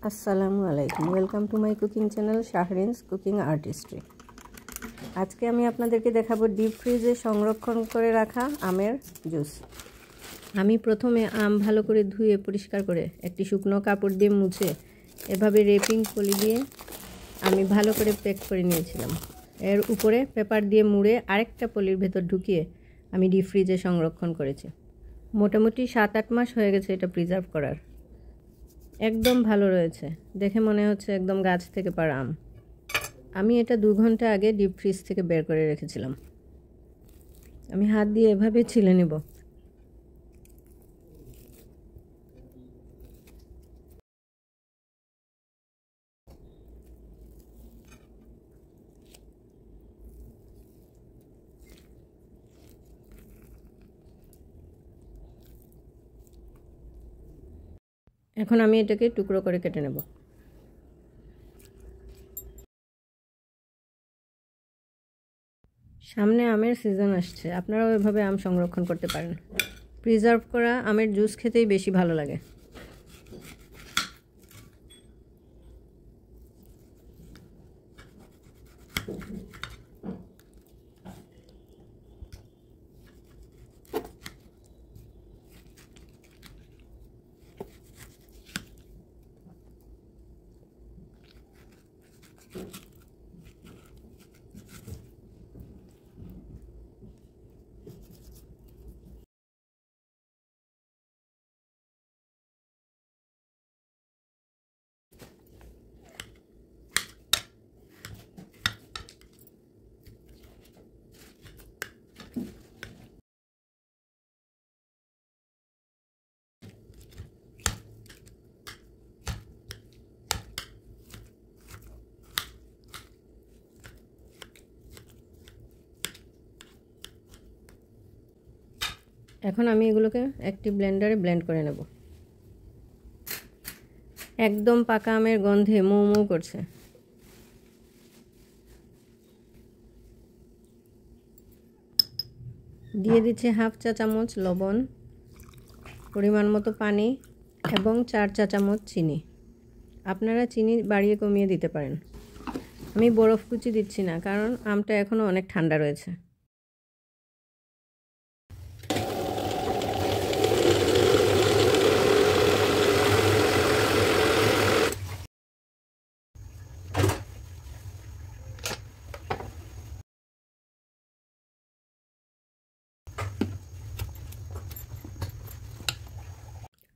আসসালামু আলাইকুম, welcome to my cooking channel Shahrin's cooking artistry. আজকে আমি আপনাদেরকে দেখাবো ডিপ ফ্রিজে সংরক্ষণ করে রাখা আমের জুস। আমি প্রথমে আম ভালো করে ধুয়ে পরিষ্কার করে একটি শুকনো কাপড় দিয়ে মুছে এভাবে রেপিং পলি দিয়ে আমি ভালো করে প্যাক করে নিয়েছিলাম। এর উপরে পেপার দিয়ে মুড়ে আরেকটা পলির ভেতর ঢুকিয়ে আমি ডিপ ফ্রিজে সংরক্ষণ করেছি। মোটামুটি 7-8 মাস হয়ে গেছে এটা প্রিজার্ভ করার। একদম ভালো রয়েছে, দেখে মনে হচ্ছে একদম গাছ থেকে পাড়া আম। আমি এটা 2 ঘন্টা আগে ডিপ ফ্রিজ থেকে বের করে রেখেছিলাম। আমি হাত দিয়ে এভাবে ছিলে নেব। এখন আমি এটাকে টুকরো করে কেটে নেব। সামনে আমের সিজন আসছে, আপনারাও এভাবে আম সংরক্ষণ করতে পারেন। প্রিজার্ভ করা আমের জুস খেতেই বেশি ভালো লাগে। এখন আমি এগুলোকে একটি ব্লেন্ডারে ব্লেন্ড করে নেব। একদম পাকা আমের গন্ধে মৌ মৌ করছে। দিয়ে দিচ্ছি 1/2 চা চামচ লবণ, পরিমাণ মতো পানি এবং 4 চা চামচ চিনি। আপনারা চিনি বাড়িয়ে কমিয়ে দিতে পারেন। আমি বরফ কুচি দিচ্ছি না, কারণ আমটা এখনও অনেক ঠান্ডা রয়েছে।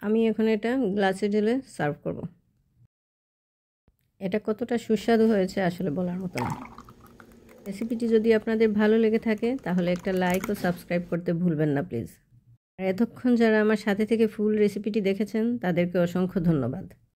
আমি এখন এটা গ্লাসে ঢেলে সার্ভ করব। এটা কতটা সুস্বাদু হয়েছে আসলে বলার মতো না। রেসিপিটি যদি আপনাদের ভালো লেগে থাকে তাহলে একটা লাইক ও সাবস্ক্রাইব করতে ভুলবেন না প্লিজ। আর এতক্ষণ যারা আমার সাথে থেকে ফুল রেসিপিটি দেখেছেন তাদেরকে অসংখ্য ধন্যবাদ।